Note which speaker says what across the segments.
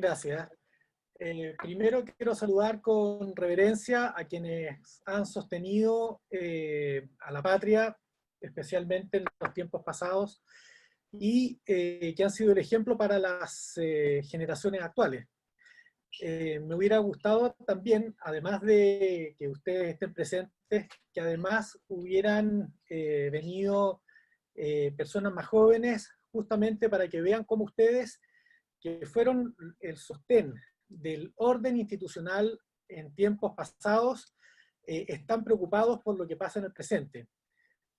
Speaker 1: Gracias. Primero quiero saludar con reverencia a quienes han sostenido a la patria, especialmente en los tiempos pasados, y que han sido el ejemplo para las generaciones actuales. Me hubiera gustado también, además de que ustedes estén presentes, que además hubieran venido personas más jóvenes, justamente para que vean cómo ustedes, que fueron el sostén del orden institucional en tiempos pasados, están preocupados por lo que pasa en el presente.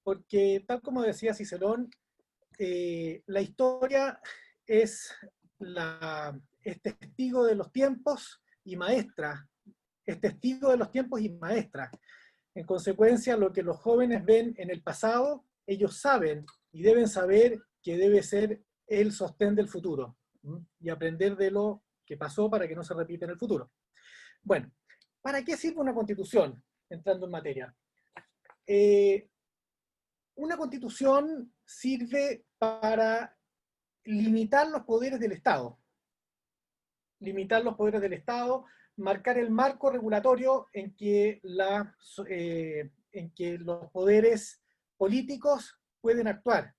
Speaker 1: Porque, tal como decía Cicerón, la historia es, es testigo de los tiempos y maestra, es testigo de los tiempos y maestra. En consecuencia, lo que los jóvenes ven en el pasado, ellos saben y deben saber que debe ser el sostén del futuro, ¿m? Y aprender de lo que pasó para que no se repita en el futuro. Bueno, ¿para qué sirve una constitución? Entrando en materia. Una constitución sirve para limitar los poderes del Estado. Limitar los poderes del Estado, marcar el marco regulatorio en que los poderes políticos pueden actuar.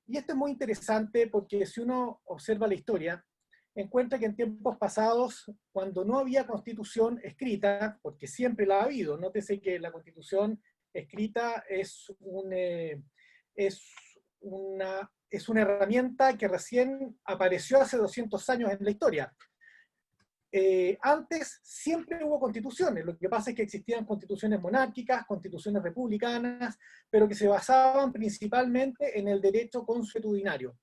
Speaker 1: Y esto es muy interesante porque si uno observa la historia, encuentra que en tiempos pasados, cuando no había constitución escrita, porque siempre la ha habido, nótese que la constitución escrita es una herramienta que recién apareció hace 200 años en la historia. Antes siempre hubo constituciones, lo que pasa es que existían constituciones monárquicas, constituciones republicanas, pero que se basaban principalmente en el derecho consuetudinario.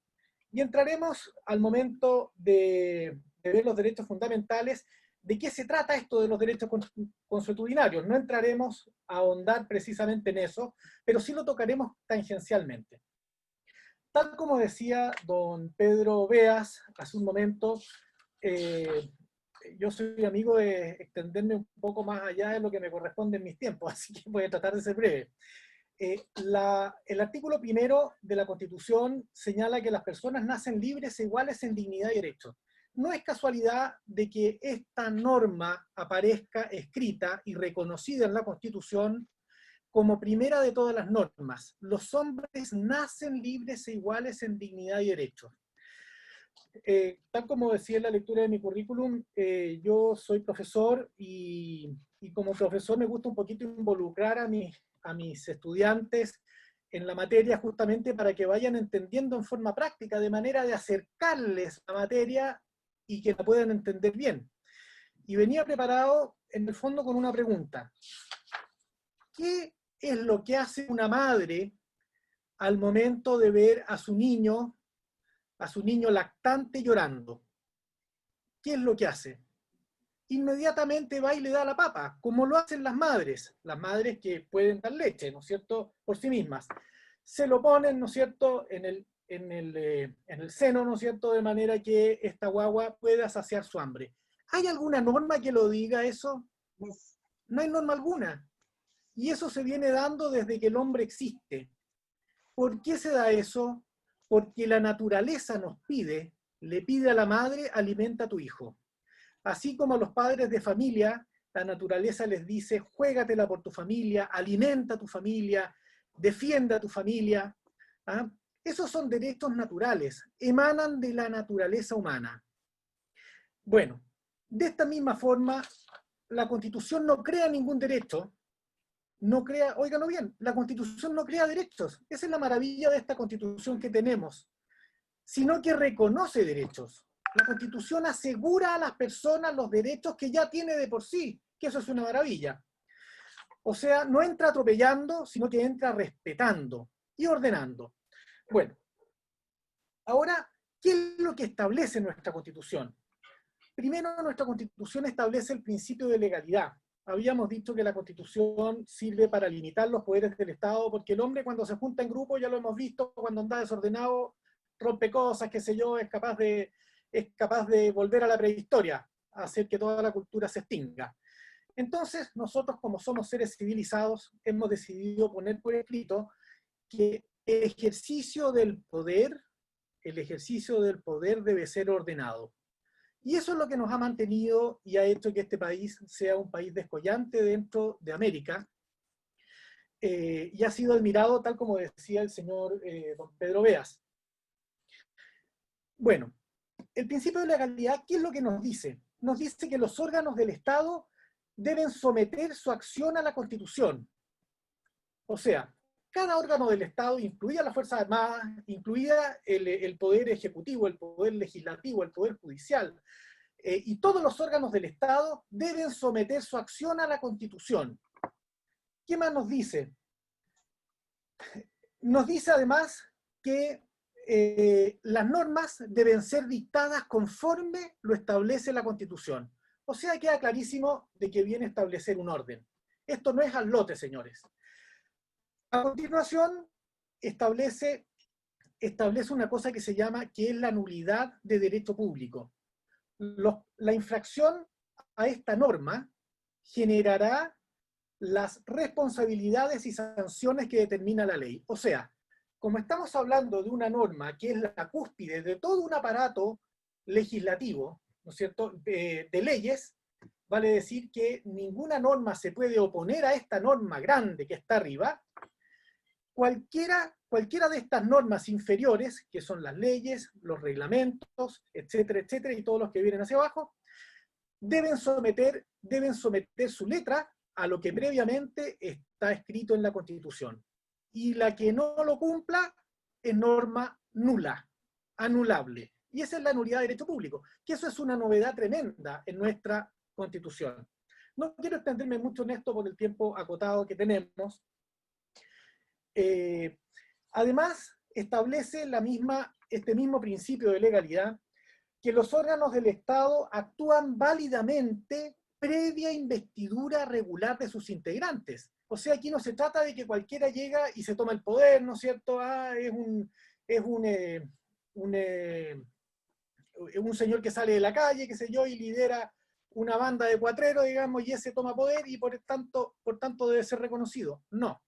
Speaker 1: Y entraremos al momento de ver los derechos fundamentales, de qué se trata esto de los derechos consuetudinarios. No entraremos a ahondar precisamente en eso, pero sí lo tocaremos tangencialmente. Tal como decía don Pedro Beas hace un momento, yo soy amigo de extenderme un poco más allá de lo que me corresponde en mis tiempos, así que voy a tratar de ser breve. El artículo primero de la Constitución señala que las personas nacen libres e iguales en dignidad y derechos. No es casualidad de que esta norma aparezca escrita y reconocida en la Constitución como primera de todas las normas. Los hombres nacen libres e iguales en dignidad y derechos. Tal como decía en la lectura de mi currículum, yo soy profesor y como profesor me gusta un poquito involucrar a mis estudiantes en la materia justamente para que vayan entendiendo en forma práctica, de manera de acercarles la materia y que la puedan entender bien. Y venía preparado en el fondo con una pregunta. ¿Qué es lo que hace una madre al momento de ver a su niño lactante llorando? ¿Qué es lo que hace? Inmediatamente va y le da la papa, como lo hacen las madres que pueden dar leche, ¿no es cierto?, por sí mismas. Se lo ponen, ¿no es cierto?, en el seno, ¿no es cierto?, de manera que esta guagua pueda saciar su hambre. ¿Hay alguna norma que lo diga eso? No hay norma alguna. Y eso se viene dando desde que el hombre existe. ¿Por qué se da eso? Porque la naturaleza nos pide, le pide a la madre, alimenta a tu hijo. Así como a los padres de familia, la naturaleza les dice, juégatela por tu familia, alimenta a tu familia, defienda a tu familia. ¿Ah? Esos son derechos naturales, emanan de la naturaleza humana. Bueno, de esta misma forma, la Constitución no crea ningún derecho, no crea, óiganlo bien, la Constitución no crea derechos. Esa es la maravilla de esta Constitución que tenemos, sino que reconoce derechos. La Constitución asegura a las personas los derechos que ya tiene de por sí, que eso es una maravilla. O sea, no entra atropellando, sino que entra respetando y ordenando. Bueno, ahora, ¿qué es lo que establece nuestra Constitución? Primero, nuestra Constitución establece el principio de legalidad. Habíamos dicho que la Constitución sirve para limitar los poderes del Estado, porque el hombre cuando se junta en grupo, ya lo hemos visto, cuando anda desordenado, rompe cosas, qué sé yo, es capaz de volver a la prehistoria, a hacer que toda la cultura se extinga. Entonces, nosotros como somos seres civilizados, hemos decidido poner por escrito que el ejercicio del poder debe ser ordenado. Y eso es lo que nos ha mantenido y ha hecho que este país sea un país descollante dentro de América, y ha sido admirado, tal como decía el señor don Pedro Beas. Bueno, el principio de legalidad, ¿qué es lo que nos dice? Nos dice que los órganos del Estado deben someter su acción a la Constitución. O sea, cada órgano del Estado, incluida las Fuerzas Armadas, incluida el Poder Ejecutivo, el Poder Legislativo, el Poder Judicial, y todos los órganos del Estado deben someter su acción a la Constitución. ¿Qué más nos dice? Nos dice además que las normas deben ser dictadas conforme lo establece la Constitución. O sea, queda clarísimo de que viene a establecer un orden. Esto no es al lote, señores. A continuación, establece una cosa que se llama, que es la nulidad de derecho público. La infracción a esta norma generará las responsabilidades y sanciones que determina la ley. O sea, como estamos hablando de una norma que es la cúspide de todo un aparato legislativo, ¿no es cierto?, de leyes, vale decir que ninguna norma se puede oponer a esta norma grande que está arriba. Cualquiera de estas normas inferiores, que son las leyes, los reglamentos, etcétera, etcétera, y todos los que vienen hacia abajo, deben someter su letra a lo que previamente está escrito en la Constitución. Y la que no lo cumpla es norma nula, anulable. Y esa es la nulidad de derecho público, que eso es una novedad tremenda en nuestra Constitución. No quiero extenderme mucho en esto por el tiempo acotado que tenemos. Además, establece este mismo principio de legalidad, que los órganos del Estado actúan válidamente previa investidura regular de sus integrantes. O sea, aquí no se trata de que cualquiera llega y se toma el poder, ¿no es cierto? Es un señor que sale de la calle, qué sé yo, y lidera una banda de cuatreros, digamos, y ese toma poder y por tanto debe ser reconocido. No.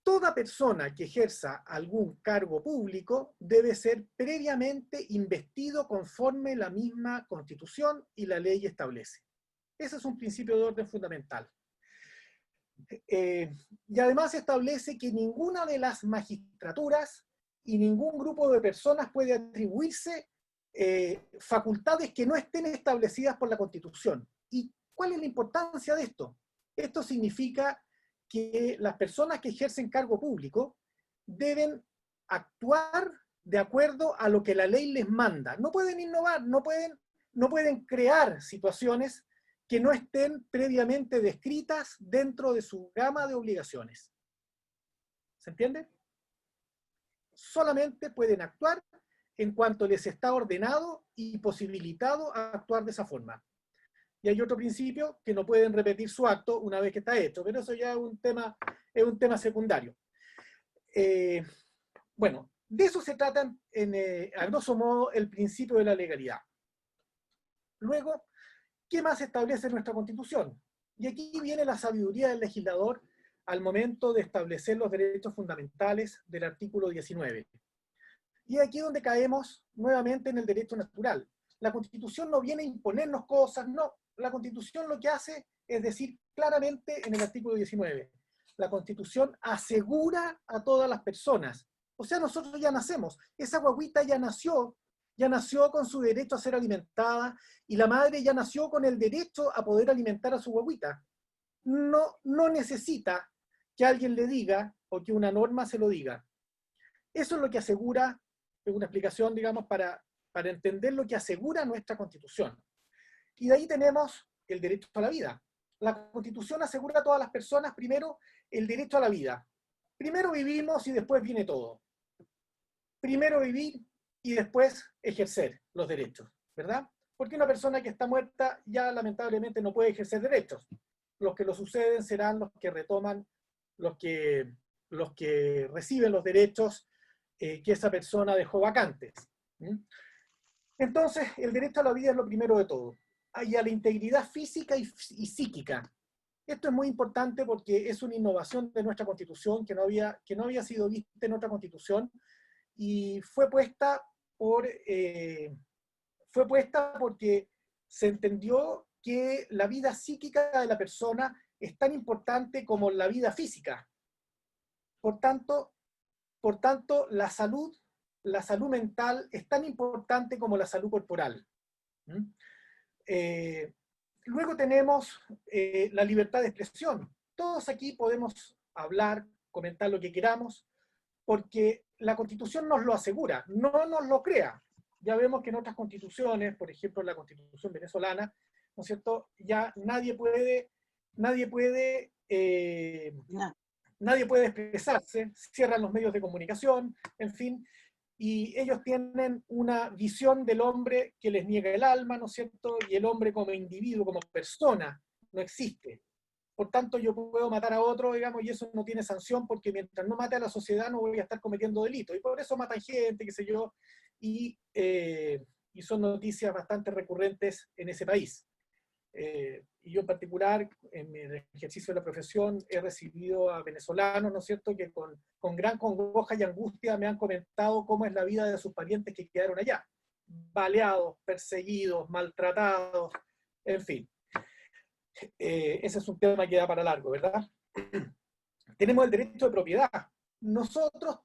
Speaker 1: Toda persona que ejerza algún cargo público debe ser previamente investido conforme la misma Constitución y la ley establece. Ese es un principio de orden fundamental. Y además establece que ninguna de las magistraturas y ningún grupo de personas puede atribuirse facultades que no estén establecidas por la Constitución. ¿Y cuál es la importancia de esto? Esto significa que las personas que ejercen cargo público deben actuar de acuerdo a lo que la ley les manda. No pueden innovar, no pueden crear situaciones que no estén previamente descritas dentro de su gama de obligaciones. ¿Se entiende? Solamente pueden actuar en cuanto les está ordenado y posibilitado a actuar de esa forma. Y hay otro principio, que no pueden repetir su acto una vez que está hecho, pero eso ya es un tema secundario. Bueno, de eso se trata, a grosso modo, el principio de la legalidad. Luego, ¿qué más establece nuestra Constitución? Y aquí viene la sabiduría del legislador al momento de establecer los derechos fundamentales del artículo 19. Y aquí es donde caemos nuevamente en el derecho natural. La Constitución no viene a imponernos cosas, no. La Constitución lo que hace es decir claramente en el artículo 19, la Constitución asegura a todas las personas. O sea, nosotros ya nacemos. Esa guaguita ya nació con su derecho a ser alimentada, y la madre ya nació con el derecho a poder alimentar a su guaguita. No necesita que alguien le diga o que una norma se lo diga. Eso es lo que asegura, es una explicación, digamos, para entender lo que asegura nuestra Constitución. Y de ahí tenemos el derecho a la vida. La Constitución asegura a todas las personas, primero, el derecho a la vida. Primero vivimos y después viene todo. Primero vivir y después ejercer los derechos, ¿verdad? Porque una persona que está muerta ya lamentablemente no puede ejercer derechos. Los que lo suceden serán los que retoman, los que reciben los derechos que esa persona dejó vacantes. Entonces, el derecho a la vida es lo primero de todo. Y a la integridad física y psíquica. Esto es muy importante porque es una innovación de nuestra Constitución que no había sido vista en otra Constitución, y fue puesta fue puesta porque se entendió que la vida psíquica de la persona es tan importante como la vida física. Por tanto, la salud mental es tan importante como la salud corporal. ¿Mm? Luego tenemos la libertad de expresión. Todos aquí podemos hablar, comentar lo que queramos, porque la Constitución nos lo asegura, no nos lo crea. Ya vemos que en otras constituciones, por ejemplo en la Constitución venezolana, ¿no es cierto?, ya nadie puede
Speaker 2: No.
Speaker 1: nadie puede expresarse, cierran los medios de comunicación, en fin, y ellos tienen una visión del hombre que les niega el alma, ¿no es cierto? Y el hombre como individuo, como persona, no existe. Por tanto, yo puedo matar a otro, digamos, y eso no tiene sanción, porque mientras no mate a la sociedad no voy a estar cometiendo delitos. Y por eso matan gente, qué sé yo, y son noticias bastante recurrentes en ese país. Y yo en particular, en el ejercicio de la profesión, he recibido a venezolanos, ¿no es cierto?, que con gran congoja y angustia me han comentado cómo es la vida de sus parientes que quedaron allá, baleados, perseguidos, maltratados, en fin. Ese es un tema que da para largo, ¿verdad? Tenemos el derecho de propiedad. Nosotros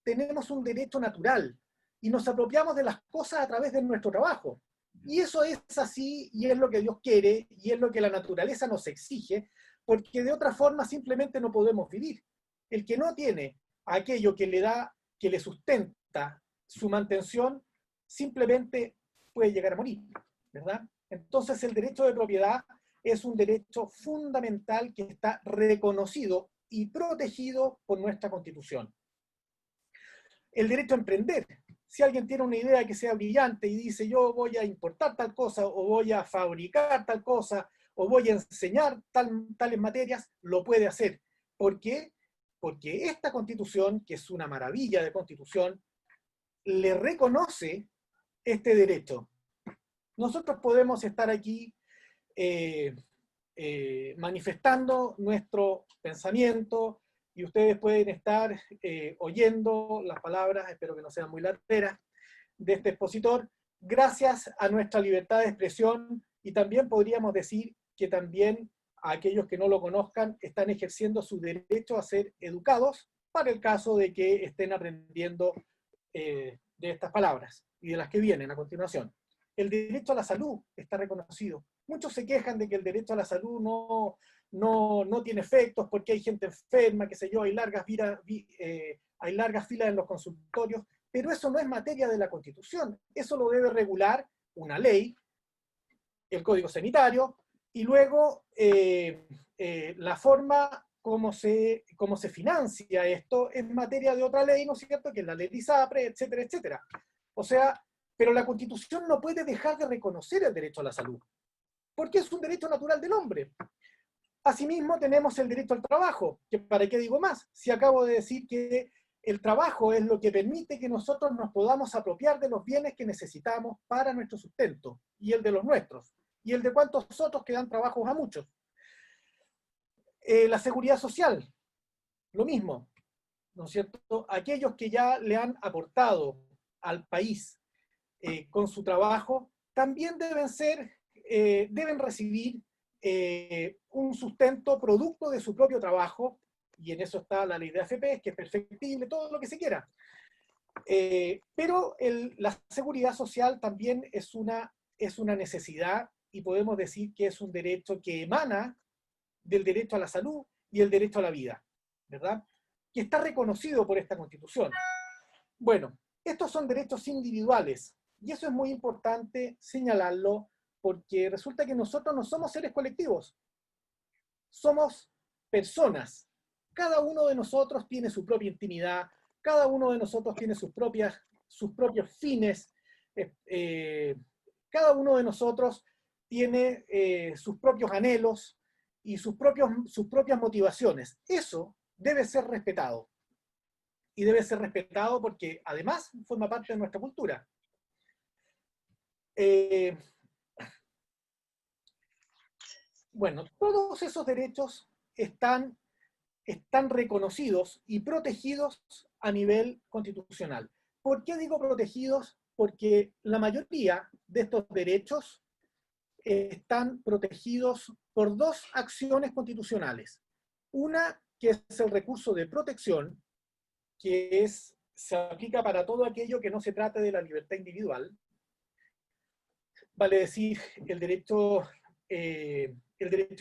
Speaker 1: tenemos un derecho natural y nos apropiamos de las cosas a través de nuestro trabajo. Y eso es así, y es lo que Dios quiere, y es lo que la naturaleza nos exige, porque de otra forma simplemente no podemos vivir. El que no tiene aquello que le da, que le sustenta su mantención, simplemente puede llegar a morir, ¿verdad? Entonces el derecho de propiedad es un derecho fundamental que está reconocido y protegido por nuestra Constitución. El derecho a emprender. Si alguien tiene una idea que sea brillante y dice yo voy a importar tal cosa, o voy a fabricar tal cosa, o voy a enseñar tales materias, lo puede hacer. ¿Por qué? Porque esta Constitución, que es una maravilla de Constitución, le reconoce este derecho. Nosotros podemos estar aquí manifestando nuestro pensamiento, y ustedes pueden estar oyendo las palabras, espero que no sean muy lateras, de este expositor, gracias a nuestra libertad de expresión, y también podríamos decir que también a aquellos que no lo conozcan están ejerciendo su derecho a ser educados para el caso de que estén aprendiendo de estas palabras y de las que vienen a continuación. El derecho a la salud está reconocido. Muchos se quejan de que el derecho a la salud no tiene efectos porque hay gente enferma, qué sé yo, hay largas filas en los consultorios, pero eso no es materia de la Constitución. Eso lo debe regular una ley, el Código Sanitario, y luego la forma como se financia esto es materia de otra ley, ¿no es cierto?, que es la ley de ISAPRE, etcétera, etcétera. O sea, pero la Constitución no puede dejar de reconocer el derecho a la salud, porque es un derecho natural del hombre. Asimismo, tenemos el derecho al trabajo, que para qué digo más, si acabo de decir que el trabajo es lo que permite que nosotros nos podamos apropiar de los bienes que necesitamos para nuestro sustento, y el de los nuestros, y el de cuantos otros que dan trabajos a muchos. La seguridad social, lo mismo, ¿no es cierto? Aquellos que ya le han aportado al país con su trabajo, también deben recibir un sustento producto de su propio trabajo, y en eso está la ley de AFP, que es perfectible, todo lo que se quiera. Pero la seguridad social también es una necesidad, y podemos decir que es un derecho que emana del derecho a la salud y el derecho a la vida, ¿verdad? Que está reconocido por esta Constitución. Bueno, estos son derechos individuales, y eso es muy importante señalarlo, porque resulta que nosotros no somos seres colectivos, somos personas. Cada uno de nosotros tiene su propia intimidad, cada uno de nosotros tiene sus propios fines, cada uno de nosotros tiene sus propios anhelos y sus propias motivaciones. Eso debe ser respetado. Y debe ser respetado porque además forma parte de nuestra cultura. Bueno, todos esos derechos están reconocidos y protegidos a nivel constitucional. ¿Por qué digo protegidos? porque la mayoría de estos derechos están protegidos por dos acciones constitucionales. Una, que es el recurso de protección, que se aplica para todo aquello que no se trate de la libertad individual, vale decir el derecho a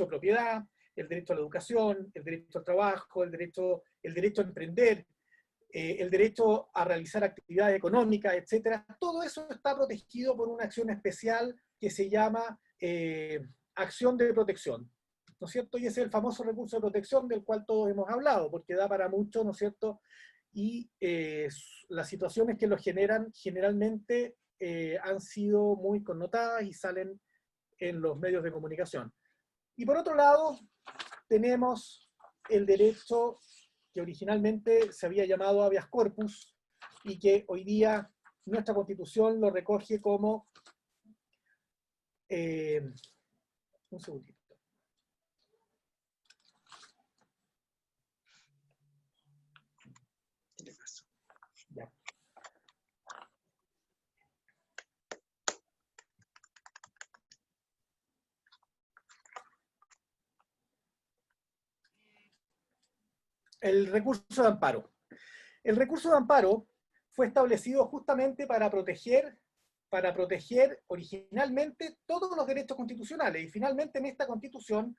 Speaker 1: propiedad, el derecho a la educación, el derecho al trabajo, el derecho a emprender, el derecho a realizar actividades económicas, etc. Todo eso está protegido por una acción especial que se llama acción de protección, ¿no es cierto? Y ese es el famoso recurso de protección del cual todos hemos hablado, porque da para mucho, ¿no es cierto? Y las situaciones que lo generan generalmente han sido muy connotadas y salen en los medios de comunicación. Y por otro lado, tenemos el derecho que originalmente se había llamado habeas corpus y que hoy día nuestra Constitución lo recoge como un segundito. Ya. El recurso de amparo. El recurso de amparo fue establecido justamente para proteger originalmente todos los derechos constitucionales. Y finalmente en esta Constitución,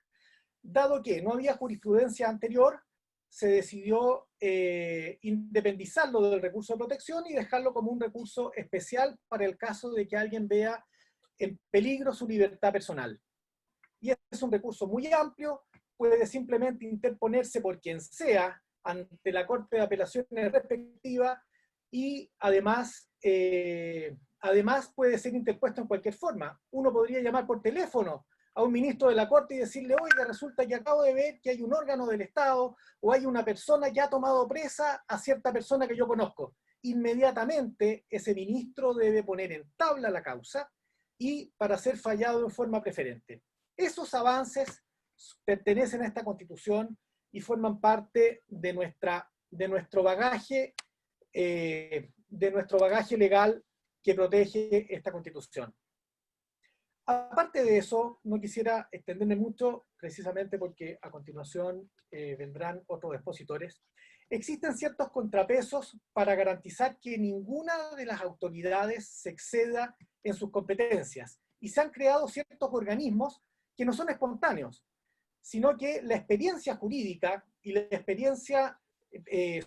Speaker 1: dado que no había jurisprudencia anterior, se decidió independizarlo del recurso de protección y dejarlo como un recurso especial para el caso de que alguien vea en peligro su libertad personal. Y es un recurso muy amplio, puede simplemente interponerse por quien sea ante la Corte de Apelaciones respectiva y además puede ser interpuesto en cualquier forma. Uno podría llamar por teléfono a un ministro de la Corte y decirle, oiga, resulta que acabo de ver que hay un órgano del Estado o hay una persona que ha tomado presa a cierta persona que yo conozco. Inmediatamente ese ministro debe poner en tabla la causa y para ser fallado en forma preferente. Esos avances pertenecen a esta Constitución y forman parte de nuestro bagaje legal que protege esta Constitución. Aparte de eso, no quisiera extenderme mucho, precisamente porque a continuación vendrán otros expositores. Existen ciertos contrapesos para garantizar que ninguna de las autoridades se exceda en sus competencias, y se han creado ciertos organismos que no son espontáneos, sino que la experiencia jurídica y la experiencia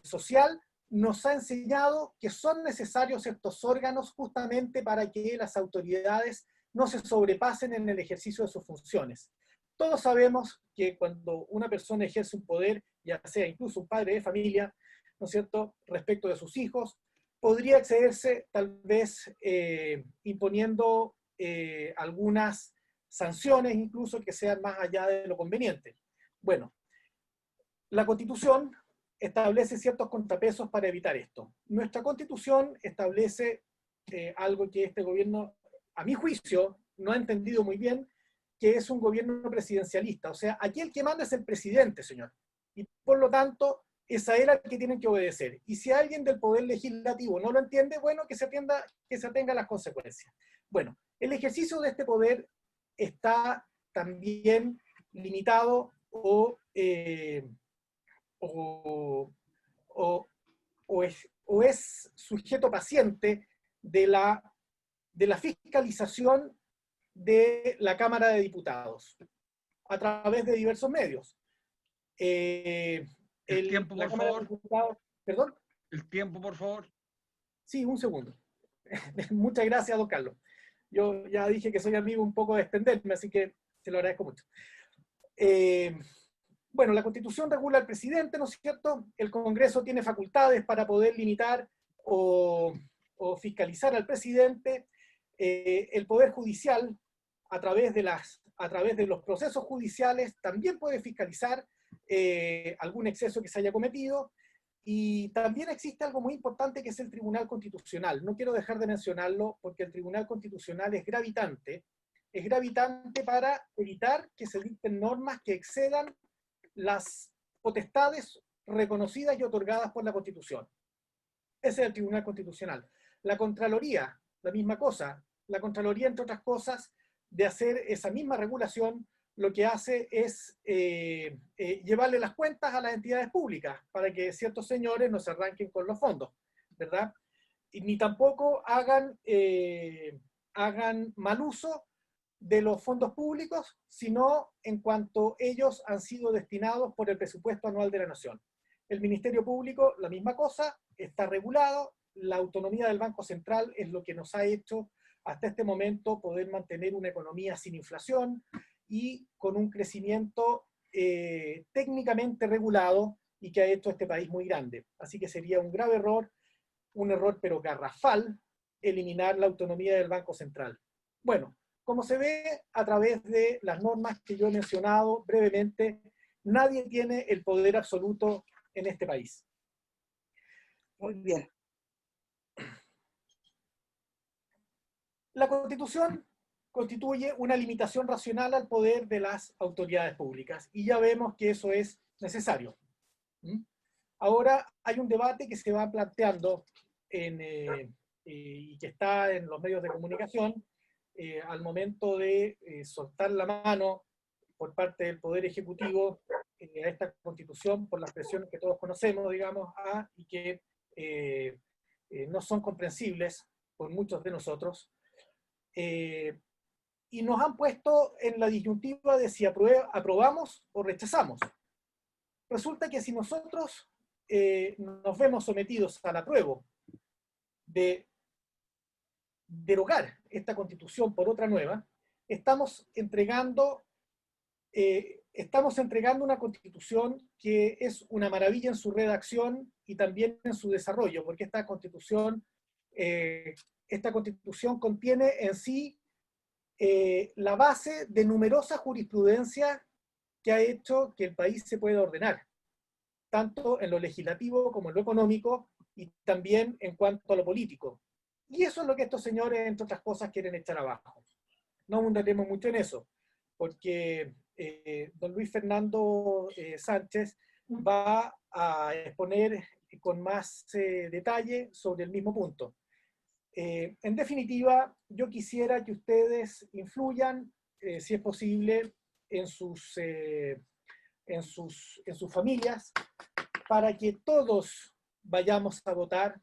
Speaker 1: social nos ha enseñado que son necesarios estos órganos justamente para que las autoridades no se sobrepasen en el ejercicio de sus funciones. Todos sabemos que cuando una persona ejerce un poder, ya sea incluso un padre de familia, ¿no es cierto?, respecto de sus hijos, podría excederse tal vez imponiendo algunas sanciones incluso que sean más allá de lo conveniente. Bueno, la Constitución establece ciertos contrapesos para evitar esto. Nuestra Constitución establece algo que este gobierno, a mi juicio, no ha entendido muy bien, que es un gobierno presidencialista. O sea, aquí el que manda es el presidente, señor. Y por lo tanto, es a él al que tienen que obedecer. Y si alguien del Poder Legislativo no lo entiende, bueno, que se atenga a las consecuencias. Bueno, el ejercicio de este poder está también limitado o es sujeto paciente de la fiscalización de la Cámara de Diputados a través de diversos medios.
Speaker 2: El tiempo, por favor.
Speaker 1: ¿Perdón?
Speaker 2: El tiempo, por favor.
Speaker 1: Sí, un segundo. Muchas gracias, don Carlos. Yo ya dije que soy amigo un poco de extenderme, así que se lo agradezco mucho. Bueno, la Constitución regula al presidente, ¿no es cierto? El Congreso tiene facultades para poder limitar o fiscalizar al presidente. El Poder Judicial, a través de los procesos judiciales, también puede fiscalizar algún exceso que se haya cometido. Y también existe algo muy importante que es el Tribunal Constitucional. No quiero dejar de mencionarlo porque el Tribunal Constitucional es gravitante para evitar que se dicten normas que excedan las potestades reconocidas y otorgadas por la Constitución. Ese es el Tribunal Constitucional. La Contraloría la misma cosa. La Contraloría, entre otras cosas, de hacer esa misma regulación, lo que hace es llevarle las cuentas a las entidades públicas para que ciertos señores no se arranquen con los fondos, ¿verdad? Y ni tampoco hagan mal uso de los fondos públicos, sino en cuanto ellos han sido destinados por el presupuesto anual de la Nación. El Ministerio Público, la misma cosa, está regulado. La autonomía del Banco Central es lo que nos ha hecho hasta este momento poder mantener una economía sin inflación y con un crecimiento técnicamente regulado y que ha hecho este país muy grande. Así que sería un grave error, un error pero garrafal, eliminar la autonomía del Banco Central. Bueno, como se ve a través de las normas que yo he mencionado brevemente, nadie tiene el poder absoluto en este país.
Speaker 3: Muy bien.
Speaker 1: La Constitución constituye una limitación racional al poder de las autoridades públicas y ya vemos que eso es necesario. Ahora hay un debate que se va planteando y que está en los medios de comunicación al momento de soltar la mano por parte del Poder Ejecutivo a esta Constitución por las presiones que todos conocemos, digamos, y que no son comprensibles por muchos de nosotros. Y nos han puesto en la disyuntiva de si aprobamos o rechazamos. Resulta que si nosotros nos vemos sometidos al apruebo de derogar esta Constitución por otra nueva, estamos entregando una Constitución que es una maravilla en su redacción y también en su desarrollo, porque esta Constitución contiene en sí la base de numerosa jurisprudencia que ha hecho que el país se pueda ordenar, tanto en lo legislativo como en lo económico y también en cuanto a lo político. Y eso es lo que estos señores, entre otras cosas, quieren echar abajo. No abundaremos mucho en eso, porque don Luis Fernando Sánchez va a exponer con más detalle sobre el mismo punto. En definitiva, yo quisiera que ustedes influyan, si es posible, en sus familias, para que todos vayamos a votar.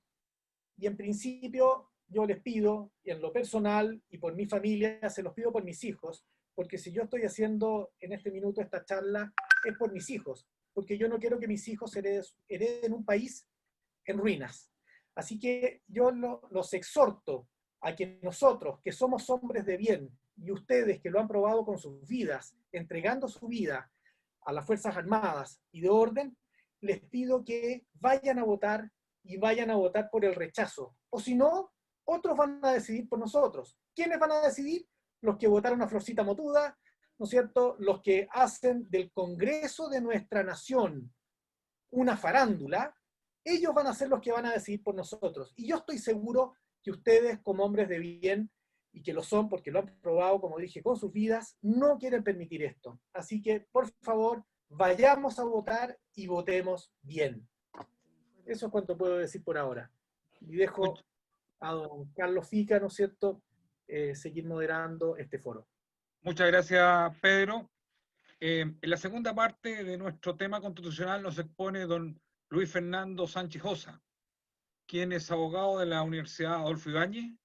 Speaker 1: Y en principio, yo les pido, y en lo personal y por mi familia, se los pido por mis hijos, porque si yo estoy haciendo en este minuto esta charla, es por mis hijos, porque yo no quiero que mis hijos hereden un país en ruinas. Así que yo los exhorto a que nosotros, que somos hombres de bien, y ustedes que lo han probado con sus vidas, entregando su vida a las Fuerzas Armadas y de orden, les pido que vayan a votar y vayan a votar por el rechazo. O si no, otros van a decidir por nosotros. ¿Quiénes van a decidir? Los que votaron a Florcita Motuda, ¿no es cierto? Los que hacen del Congreso de nuestra nación una farándula, ellos van a ser los que van a decidir por nosotros. Y yo estoy seguro que ustedes, como hombres de bien, y que lo son porque lo han probado, como dije, con sus vidas, no quieren permitir esto. Así que, por favor, vayamos a votar y votemos bien. Eso es cuanto puedo decir por ahora. Y dejo a don Carlos Fica, ¿no es cierto?, seguir moderando este foro.
Speaker 2: Muchas gracias, Pedro. En la segunda parte de nuestro tema constitucional nos expone don Luis Fernando Sánchez Josa, quien es abogado de la Universidad Adolfo Ibáñez